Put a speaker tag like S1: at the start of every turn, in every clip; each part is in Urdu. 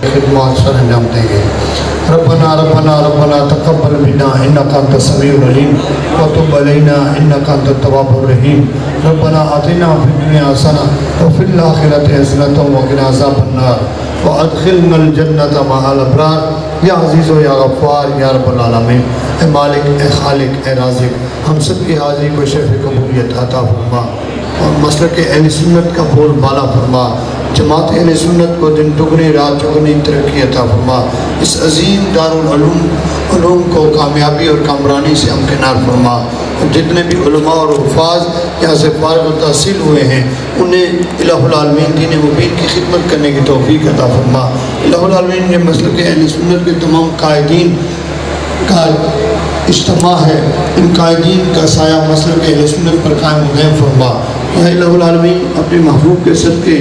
S1: خدمات سر انجام دیں گے۔ ربنا ربنا ربنا تقبل منا انک انت السمیع العلیم وتب علینا انک انت التواب الرحیم۔ ربنا آتنا فی الدنیا حسنہ وفی الآخرۃ حسنۃ وقنا عذاب النار وادخلنا الجنۃ مع الابرار۔ یا عزیز و یا غفار یا رب العالمین، اے مالک، اے خالق، اے رازق، ہم سب کی حاضری کو شرف قبولیت عطا فرما اور مسلک اہل سنت کا بول بالا فرما۔ جماعت اہل سنت کو دن دگنی رات چگنی ترقی عطا فرما۔ اس عظیم دارالعلوم کو کامیابی اور کامرانی سے امکنار فرما۔ اور جتنے بھی علماء اور حفاظ یہاں سے فارغ التحصیل ہوئے ہیں انہیں الہ العالمین دین مبین کی خدمت کرنے کی توفیق عطا فرما۔ الہ العالمین یہ مسلک اہل سنت کے تمام قائدین کا اجتماع ہے، ان قائدین کا سایہ مسلک اہل سنت پر قائم و دائم فرما۔ یا الہ العالمین اپنے محبوب کے صدقے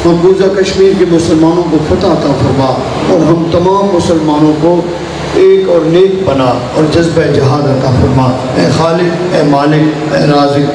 S1: مقبوضہ کشمیر کے مسلمانوں کو فتح عطا فرما اور ہم تمام مسلمانوں کو ایک اور نیک بنا اور جذبہ جہاد عطا فرما۔ اے خالق، اے مالک، اے رازق،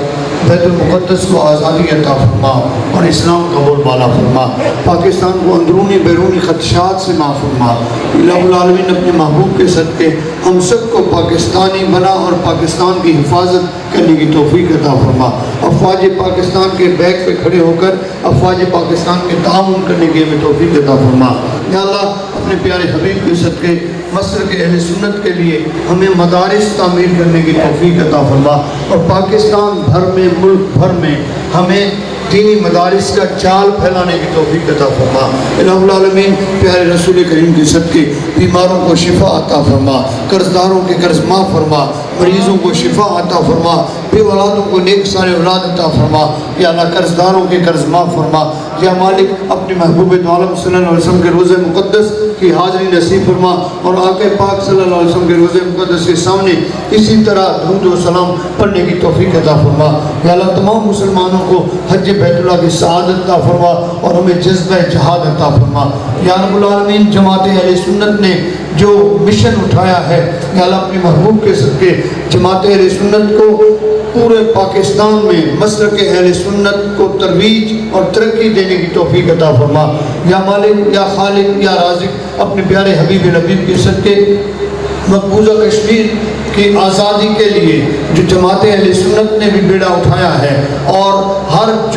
S1: بیت المقدس کو آزادی عطا فرما اور اسلام کا بول بالا فرما۔ پاکستان کو اندرونی بیرونی خدشات سے معاف فرما۔ الہ العالمین اپنے محبوب کے صدقے ہم سب کو پاکستانی بنا اور پاکستان کی حفاظت کرنے کی توفیق عطا فرما۔ افواج پاکستان کے بیک پہ کھڑے ہو کر افواج پاکستان کے تعاون کرنے کی ہمیں توفیق عطا فرما۔ یا اللہ اپنے پیارے حبیب کے صدقے مسلک اہل سنت کے لیے ہمیں مدارس تعمیر کرنے کی توفیق عطا فرما اور پاکستان بھر میں، ملک بھر میں ہمیں دینی مدارس کا جال پھیلانے کی توفیق عطا فرما۔ الہ العالمین پیارے رسول کریم کے صدقے بیماروں کو شفا عطا فرما، قرض داروں کے قرض معاف فرما، مریضوں کو شفا عطا فرما، بے اولادوں کو نیک سارے اولاد عطا فرما۔ یا اللہ قرض داروں کے قرض معاف فرما۔ یا مالک اپنے محبوب دو عالم صلی اللہ علیہ وسلم کے روضہ مقدس کی حاضری نصیب فرما اور آقا پاک صلی اللہ علیہ وسلم کے روضہ مقدس کے سامنے اسی طرح درود و سلام پڑھنے کی توفیق عطا فرما۔ یا اللہ تمام مسلمانوں کو حج بیت اللہ کی سعادت عطا فرما اور ہمیں جذبہ جہاد عطا فرما۔ یا رب العالمین جماعت اہل سنت نے جو مشن اٹھایا ہے یا اللہ اپنے محبوب کے صدقے جماعت اہل سنت کو پورے پاکستان میں مسلک اہل سنت کو ترویج اور ترقی دینے کی توفیق عطا فرما۔ یا مالک، یا خالق، یا رازق اپنے پیارے حبیب الحبیب کے صدقے مقبوضہ کشمیر کی آزادی کے لیے جو جماعت اہل سنت نے بھی بیڑا اٹھایا ہے اور ہر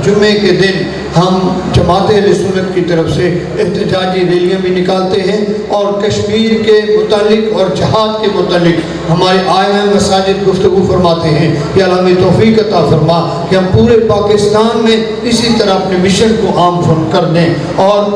S1: جمعے کے دن ہم جماعت اہل سنت کی طرف سے احتجاجی ریلیاں بھی نکالتے ہیں اور کشمیر کے متعلق اور جہاد کے متعلق ہمارے آئے ہوئے مساجد گفتگو فرماتے ہیں۔ یا اللہ ہمیں توفیق عطا فرما کہ ہم پورے پاکستان میں اسی طرح اپنے مشن کو عام کر دیں اور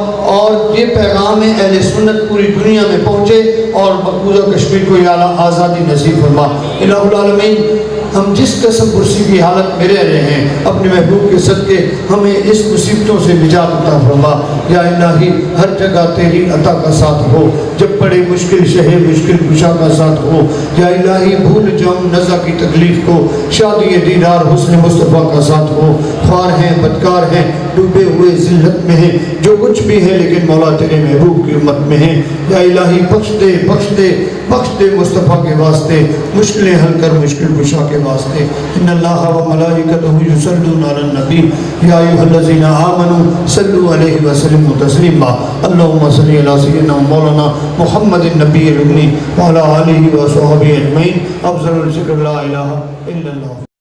S1: یہ پیغام اہل سنت پوری دنیا میں پہنچے اور مقبوضہ کشمیر کو یا اللہ آزادی نصیب فرما۔ الہ العالمین ہم جس قسم کرسی کی حالت میں رہ رہے ہیں اپنے محبوب کے صدقے ہمیں اس مصیبتوں سے نجات عطا فرما۔ یا الہی ہر جگہ تیری عطا کا ساتھ ہو، جب پڑے مشکل شہر مشکل کشا کا ساتھ ہو۔ یا الہی بھول جاؤں نزا کی تکلیف کو، شادی دیدار حسن مصطفیٰ کا ساتھ ہو۔ خوار ہیں، بدکار ہیں، ڈوبے ہوئے ذلت میں ہیں، جو کچھ بھی ہے لیکن مولا تیرے محبوب کی امت میں ہیں۔ یا الہی بخش دے بخش دے بخش دے مصطفیٰ کے واسطے، مشکلیں حل کر مشکل کشا کے واسطے۔ ان اللہ و ملائکتہ یصلون علی النبی یا ایھا الذین آمنوا صلوا علیہ وسلم تسلیما۔ اللہم صلی علی سیدنا مولانا محمد النبی الامی وعلی آلہ وصحبہ اجمعین۔ افضل الذکر لا الہ الا اللہ۔